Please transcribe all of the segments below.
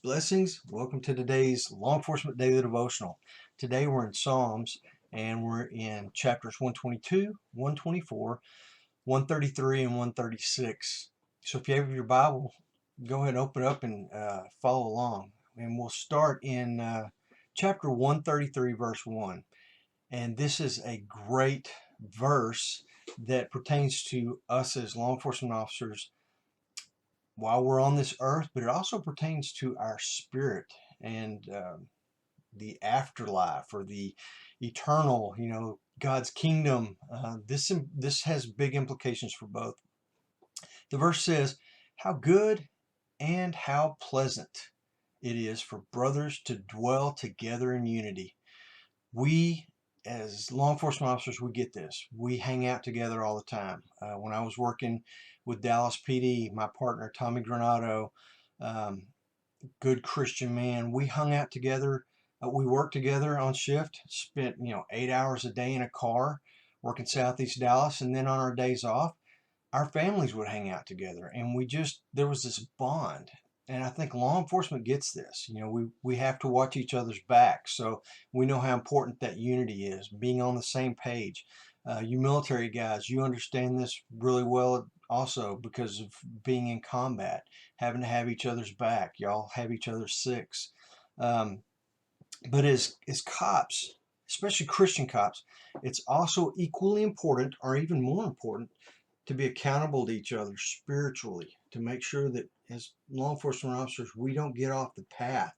Blessings. Welcome to today's Law Enforcement Daily Devotional. Today we're in Psalms and we're in chapters 122, 124, 133, and 136. So if you have your Bible, go ahead and open it up and follow along. And we'll start in chapter 133, verse 1. And this is a great verse that pertains to us as law enforcement officers while we're on this earth, but it also pertains to our spirit and the afterlife or the eternal, God's kingdom. This has big implications for both. The verse says, "How good and how pleasant it is for brothers to dwell together in unity." We, as law enforcement officers, we get this. We hang out together all the time. When I was working with Dallas PD, my partner Tommy Granado, um, good Christian man, we hung out together. We worked together on shift. Spent 8 hours a day in a car working Southeast Dallas, and then on our days off, our families would hang out together, and there was this bond. And I think law enforcement gets this. We have to watch each other's back, so we know how important that unity is, being on the same page. You military guys, you understand this really well also because of being in combat, having to have each other's back. Y'all have each other's six. Um, but as cops, especially Christian cops, it's also equally important, or even more important, to be accountable to each other spiritually, to make sure that as law enforcement officers, we don't get off the path.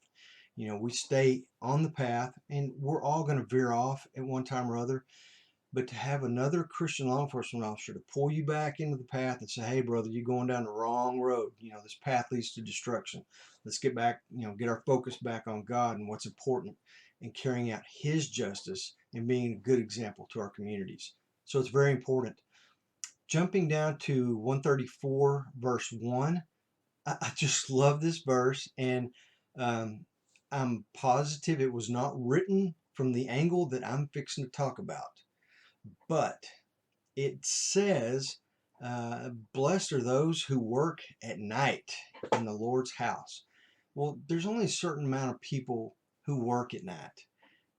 We stay on the path, and we're all going to veer off at one time or other. But to have another Christian law enforcement officer to pull you back into the path and say, "Hey, brother, you're going down the wrong road. This path leads to destruction. Let's get back, get our focus back on God and what's important and carrying out His justice and being a good example to our communities." So it's very important. Jumping down to 134, verse 1, I just love this verse, and um, I'm positive it was not written from the angle that I'm fixing to talk about. But it says, "Blessed are those who work at night in the Lord's house." Well, there's only a certain amount of people who work at night.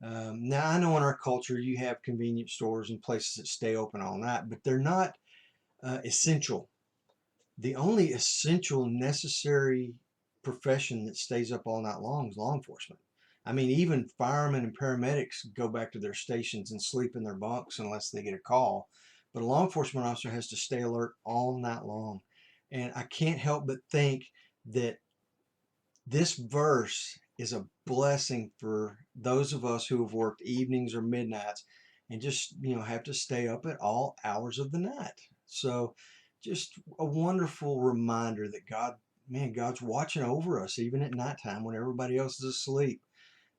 Now, I know in our culture you have convenience stores and places that stay open all night, but they're not essential. The only essential, necessary profession that stays up all night long is law enforcement. I mean, even firemen and paramedics go back to their stations and sleep in their bunks unless they get a call. But a law enforcement officer has to stay alert all night long. And I can't help but think that this verse is a blessing for those of us who have worked evenings or midnights and just, have to stay up at all hours of the night. So just a wonderful reminder that God's watching over us even at nighttime when everybody else is asleep.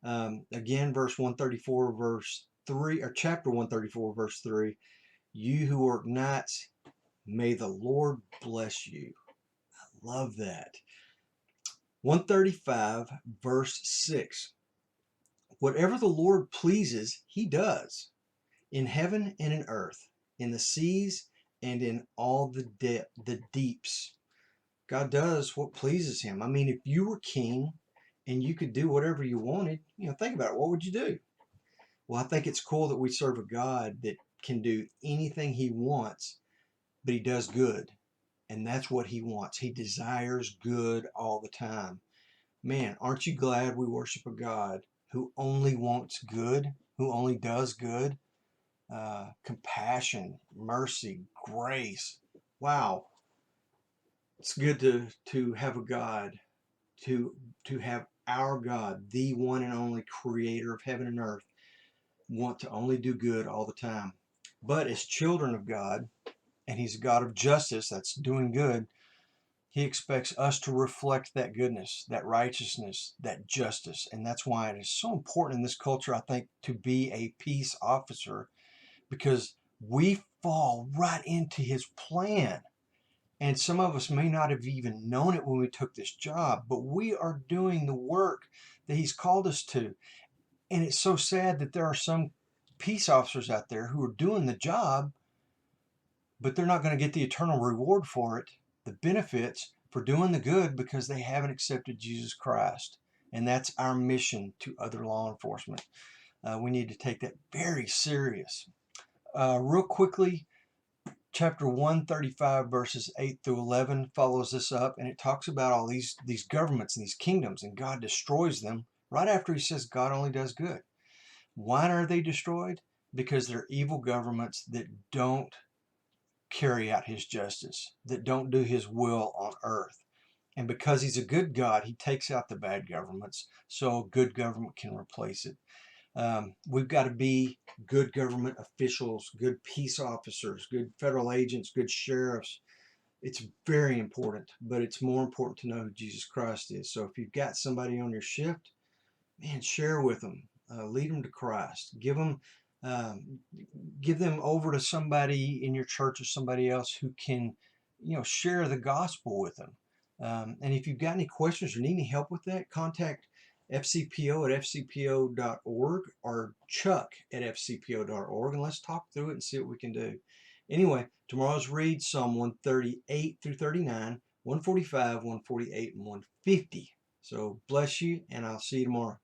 Again, verse 134, verse 3, or chapter 134, verse 3, "You who work nights, may the Lord bless you." I love that. 135, verse 6, "Whatever the Lord pleases, He does, in heaven and in earth, in the seas and in all the deeps." God does what pleases Him. I mean, if you were king and you could do whatever you wanted, think about it. What would you do? Well, I think it's cool that we serve a God that can do anything He wants, but He does good. And that's what He wants. He desires good all the time. Man, aren't you glad we worship a God who only wants good, who only does good? Compassion, mercy, grace. Wow, it's good to have a God, to have our God, the one and only creator of heaven and earth, want to only do good all the time. But as children of God, and He's a God of justice, that's doing good, He expects us to reflect that goodness, that righteousness, that justice. And that's why it is so important in this culture, I think, to be a peace officer, because we fall right into His plan. And some of us may not have even known it when we took this job, but we are doing the work that He's called us to. And it's so sad that there are some peace officers out there who are doing the job, but they're not going to get the eternal reward for it, the benefits, for doing the good because they haven't accepted Jesus Christ. And that's our mission to other law enforcement. We need to take that very serious. Real quickly, chapter 135 verses 8 through 11 follows this up, and it talks about all these governments and these kingdoms, and God destroys them right after he says God only does good. Why are they destroyed? Because they're evil governments that don't carry out his justice, that don't do his will on earth. And because he's a good God, he takes out the bad governments so a good government can replace it. We've got to be good government officials, good peace officers, good federal agents, good sheriffs. It's very important, but it's more important to know who Jesus Christ is. So if you've got somebody on your shift, man, share with them, lead them to Christ, um, give them over to somebody in your church or somebody else who can, share the gospel with them. And if you've got any questions or need any help with that, contact FCPO at fcpo.org or Chuck at fcpo.org, and let's talk through it and see what we can do. Anyway, tomorrow's read Psalm 138 through 39, 145, 148, and 150. So bless you, and I'll see you tomorrow.